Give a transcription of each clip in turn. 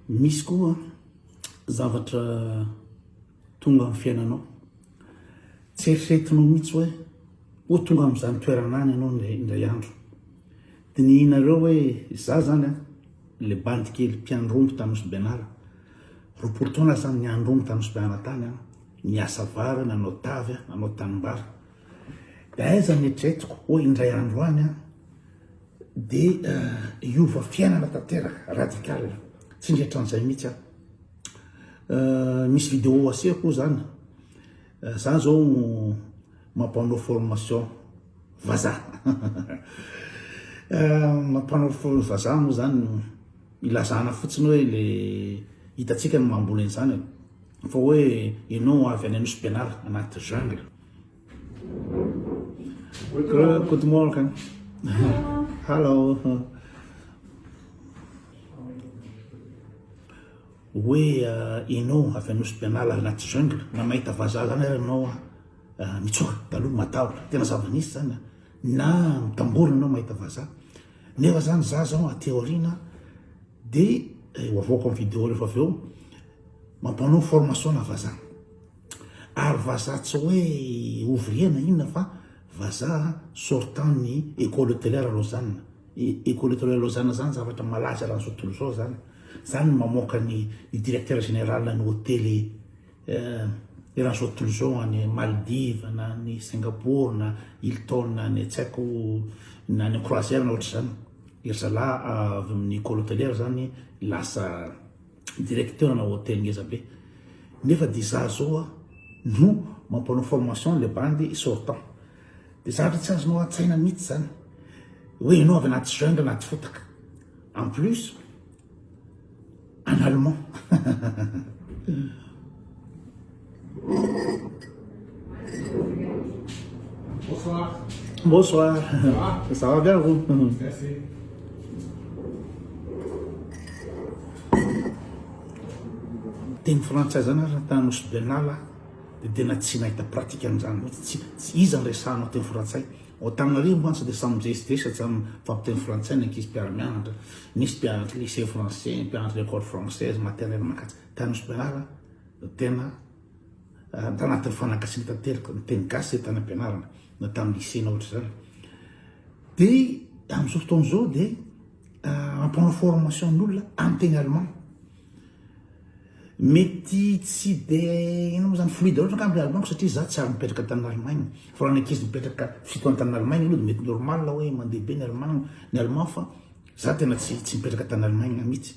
misy koa zavatra tonga amin'ny fiainanao tsy eritreretinao mihitsy hoe tonga amin'izany toerana any ianao indray andro dia ny nareo hoe za zany le bandy kely mpianromby tanosy Benala roapolo taona zany ny andromby tanosy Benala tany niasa vary nanao tavy nanao tanimbary dia aiza ny eritreretiko hoe indray andro any dia hiova fiainana tanteraka radikal tsy indretran'izay mihitsy misy vidéo asehako zany za zao mampanao formation vazaha mampanao vazaha moa zany ilazana fotsiny hoe le hitatsika ny mamboly an'izany fa hoe ianao avy any anosy Benala anaty jungle. Good morning. Hello. Hoe ianao avy anosy Benala anaty jungle na mahita vazaha zany ianao mitsoka taloha matahotra tena zava-nisy zany na mitambory ianao mahita vazaha nefa zany za zao aty aoriana dia avoako amin'ny vidéo rehefa avy eo mampanao formation na vazaha ary vazaha tsy hoe ouvrier na inona fa vazaha sortant ny école hôtelière Lausanne. École hôtelière Lausanne zany zavatra malaza raha zao tontolo zao zany mamoaka ny directeur général ny hôtely raha zao tontolo zao any Maldives na ny Singapour na Hilton na ny tsy haiko na ny croisière na ohatra zany ery zalahy avy amin'ny école hôtelière zany lasa directeur na hôtely ngeza be nefa dia za zao no mampanao formation le bandy sortant dia zavatra tsy azonao an-tsaina mihitsy zany hoe ianao avy anaty jungle anaty fotaka en plus en allemand. Bonsoir. Bonsoir. Ça va bien vous? Merci. Teny frantsay zany raha tanosy Benala dia tena tsy nahita pratika an'izany mihitsy tsy iza ny resahanao teny frantsay Antananarivo dia samy mijesidresy tsy mifampiteny frantsay ny ankizy mpiara-mianatra misy mpianatra lycée français mpianatra école française maternelle makatsy tanosy Benala tena tanatin'ny fanakasiana tanteraka ny teny gasy tany am-pianarana na tamin'ny lycée na ohatra zany dia amin'izao fotoan'izao dia mampanao formation n'olona amin'ny teny allemand mety tsy dia ino moa zany fluide loatra ka amin'ny allemand satria za tsy ary mipetraka tany Allemagne fa raha ny ankizy mipetraka fito any tany Allemagne aloha dia mety normal hoe mandeha be ny allemand fa za tena tsy mipetraka tany Allemagne mihitsy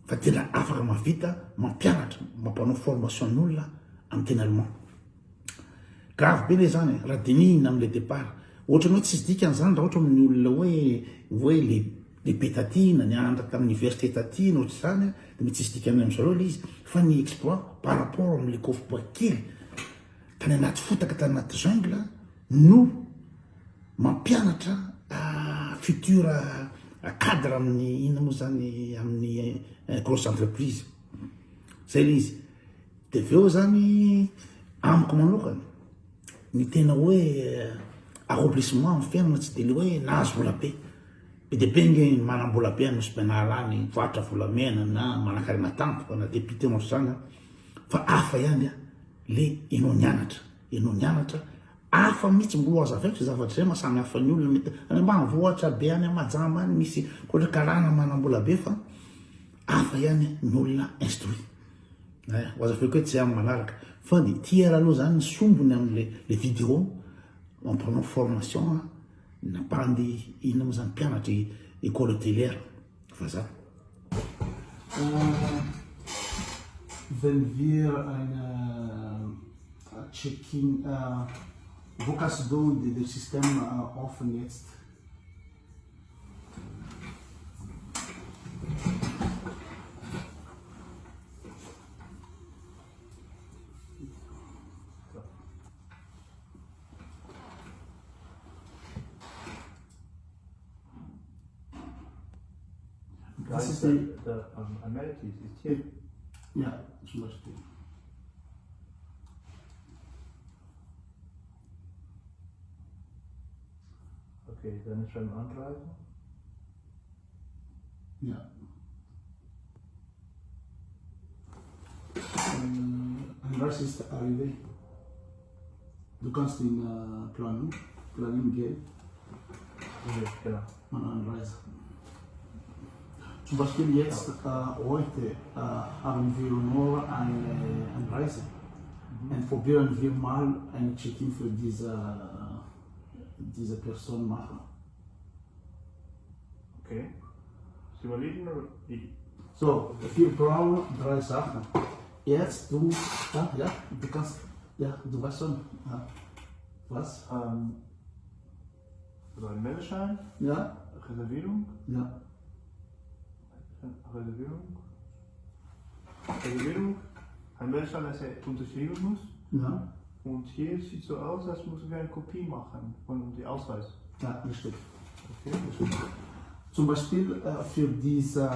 fa tena afaka mavita mampianatra mampanao formation n'olona amin'ny teny allemand grave be le zany raha dinihina amin'le départ ohatra hoe tsy dika an'izany raha ohatra amin'ny olona hoe le be taty na nianatra tamin'ny université taty na ohatra zany dia mety tsisy dika amin'izareo le izy fa ny exploit par rapport amin'le coffre kely tany anaty fotaka tany anaty jungle no mampianatra futur cadre amin'ny inona moa zany amin'ny grosse entreprise zay le izy dia avy eo zany amiko manokana ny tena hoe accomplissement amin'ny fiainana tsy dia le hoe nahazo vola be be dia be nge manam-bola be anosy Benala any voatra volamena na manakarena tampoka na député moa zany fa hafa ihany le ianao nianatra hafa mihitsy mbola azo avy zavatra zay mahasamy hafa ny olona mety mba voatra be any majamba any misy ohatra karana manam-bola be fa hafa ihany ny olona instruit ho azo avy koe tsy amin'ny manaraka fa dia tiara aloha zany ny sombony amin'le vidéo mampanao formation na bandy inona moa zany mpianatra école hôtelière vazaha. Wenn wir Check-in, wo kannst du das System offen jetzt? Das ist the amenities ist hier. Ja, zum Beispiel. Okay, dann schreiben Anreise. Ja. Reis ist arrivé. Du kannst ihn planen gehen Genau. an eine Reise. Zum Beispiel jetzt, heute haben wir nur eine Reise. Und probieren wir mal ein Check-in für diese Person machen. Okay. Sie überlegen oder wie? So, wir brauchen 3 Sachen. Jetzt, du kannst, du weißt schon, was? Also ein Meldeschein, Ja, Reservierung, ja, ein Meldeschein, das er unterschrieben muss. ja, Und hier sieht so aus, als müssen wir eine Kopie machen von dem Ausweis. ja, richtig. Okay. Zum Beispiel für diese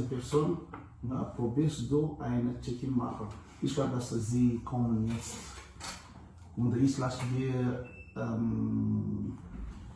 Person probierst du eine Check-in machen. Ich glaube, dass sie kommen jetzt. Und ich lasse dir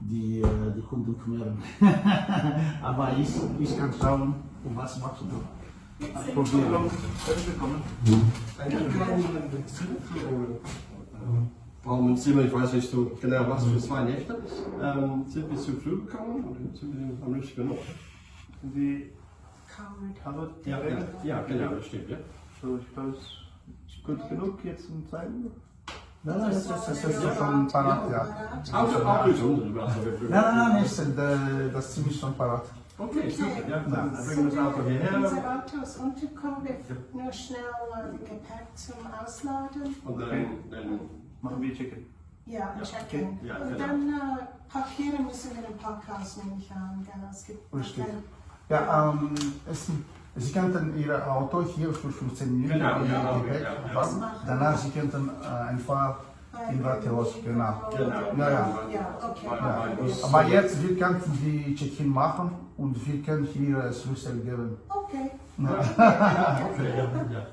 die Kunden kümmern. Aber ich kann schauen, was machst du. Probieren. Warum sind wir, ich weiß nicht so genau was, für 2 Nächte. Sind wir zu früh gekommen oder sind wir am richtigen Ort? Sind Sie covered? Ja, genau, das stimmt, ja. So, ich glaube, es ist gut genug jetzt um 2 Uhr. Nein, das ist schon parat, ja. Auto ist unten, also Nein, das ist ziemlich schon parat. Okay, super, ja, dann bringen wir das Auto hierher. Unser Auto ist untergekommen, wir nur schnell Gepäck zum Ausladen. Und dann Machen wir Check-in. Ja, checken. Ja, Und genau. dann Papiere müssen wir im Parkhaus nehme ich an. Genau, es gibt Richtig. keine- Ja, Sie könnten Ihr Auto hier für 15 Minuten Genau, ja, Gepäck ja, ja. fahren. Danach Sie könnten einfach in Rathaus, genau. Genau. Ja, ja. Ja, okay. Ja. Aber jetzt, wir könnten die Check-in machen und wir können hier Schlüssel geben. Okay. Okay, ja.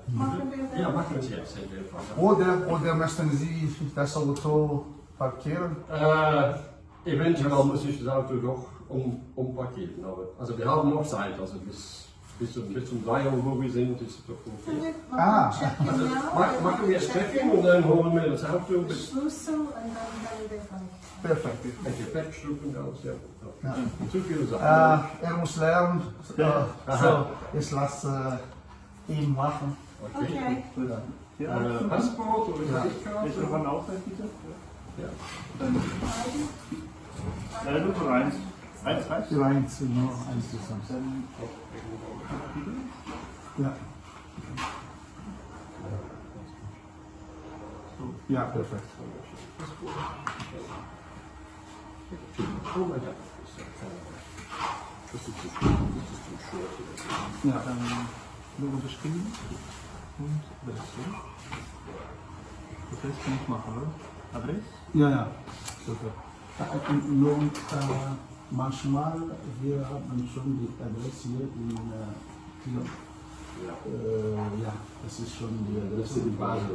Machen wir Ja, das. machen wir es jetzt in dem Fall. Oder möchten Sie das Auto parkieren? Eventuell muss ich das Auto doch umparkieren, aber also wir haben noch Zeit, also bis um 3 Uhr, wo wir sind, ist es doch Können okay. wir Ah. checken now? Machen wir das Check-in und dann holen wir das Auto mit Schlüssel und dann werden wir rein. Perfekt. Gepäckstück und alles, ja. Ja. Zu viele Sachen. Muss lernen, so ich lasse ihn machen. Okay. Ja, Passport oder Ja. Kreditkarte? ist noch ein Ausweis, bitte? Ja. Nur eins. Eins reicht. Die Reihen sind nur eins zusammen. Dann Ja. Ja, perfekt. Oh, ja. Ja. nur unterschrieben und Adresse. Das kann ich machen, oder? Adresse? Ja. Super. Nur manchmal, wir haben schon die Adresse hier in Kilo. Ja, das ist schon die Adresse.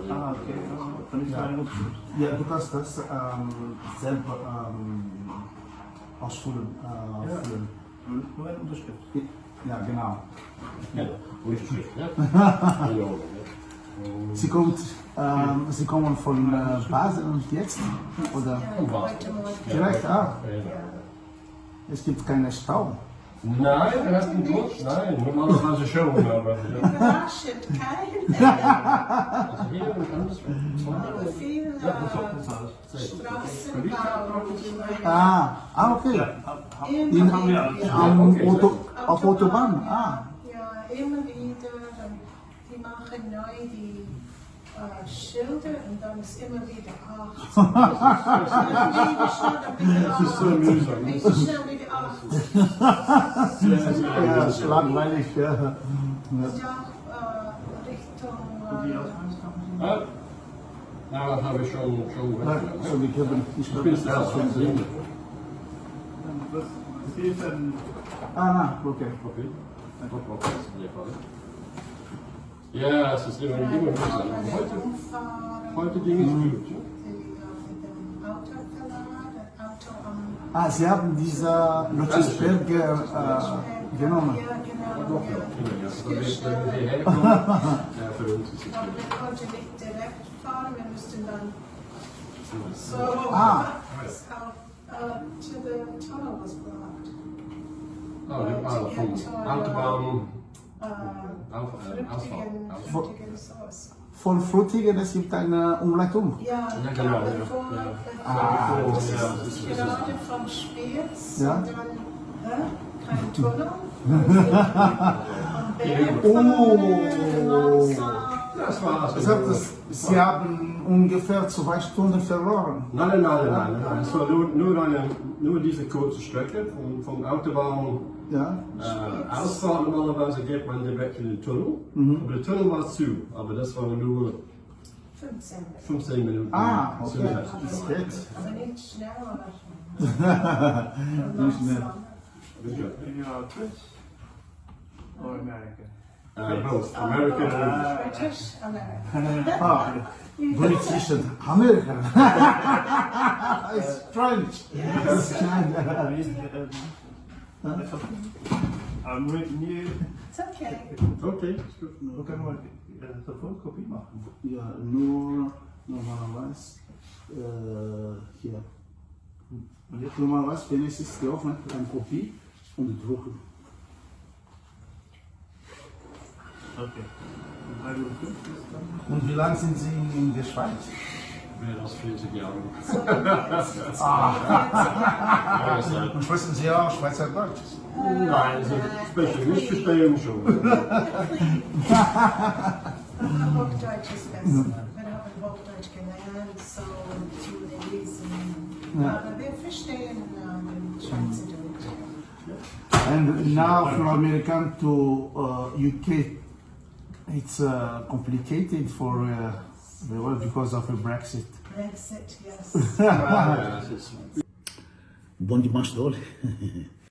Ah, okay. Dann ist da eine Unterschrift. Ja, du kannst das selber ausfüllen. Füllen. Nur eine Unterschrift. Ja, genau. Unterschrift, ja. Sie kommen von Basel und jetzt? Oder? Heute Morgen. Direkt, Ja. es gibt keine Stau. Nein, er hat einen Grund. Nein, normalerweise schon, aber Überraschend, kein. also hier und anderswo. Aber viel Straßenbau. Okay. Immer wieder. Auf Autobahn. Ja, immer wieder. Die machen neu die Schilder und dann ist immer wieder 8. Das ist so mühsam. Schnell wieder 8. Ja, das ist langweilig. Ja. Ja, Richtung. Nou, dat hebben we schon So, weggenommen. wir können, ich Ich bin schnell schon sehen. Das hier ist ein. Okay. Okay. Ja, es ist immer mühsam. Heute ging es gut. Sie haben diese Lutzensberger genommen. Ja, genau. Doch, ja. Wenn wir hierher kommen, für uns ist es Aber wir konnten nicht direkt fahren, wir mussten dann so to the tunnel was blocked. Vom Autobahn, Frutigen sowas. Von Frutigen, es gibt eine Umleitung. Ja, Ja, genau, ja. bevor, das das ist- ist gerade vom Spiez Ja. und dann kein Tunnel. Am Berg fahren, langsam. das war's. Das heißt, Sie haben ungefähr 2 Stunden verloren. Nein. Es war nur diese kurze Strecke vom Autobahn. Ja. Ausfahrt normalerweise geht man direkt in den Tunnel. Aber der Tunnel war zu, aber das war nur 15 Minuten. 15 Minuten. Ah, okay. Zuerst. Das geht. Aber nicht schneller. Nicht schnell. In your British or American? Both American and British American. Ah, British and American. It's French. I'm written you. It's okay. Okay, ist gut. We kunnen maar sofort kopie maken. Ja, nur normalerweise hier. Normalerweise, wenn es ist geöffnet, eine Kopie und drucken. Okay. Maar doe ik het. Und wie lange sind Sie in der Schweiz? Mehr als 40 Jahre. So, jetzt. Und sprechen Sie auch Schweizerdeutsch? Nein, also ich verstehe ihn schon. Hochdeutsch ist besser. Wir haben Hochdeutsch gelernt, so zu lesen. Aber wir verstehen den Schweizerdeutsch. And now from American to UK, it's complicated for the world because of the Brexit. Brexit, yes. Ja, das ist Bom demais, Dole.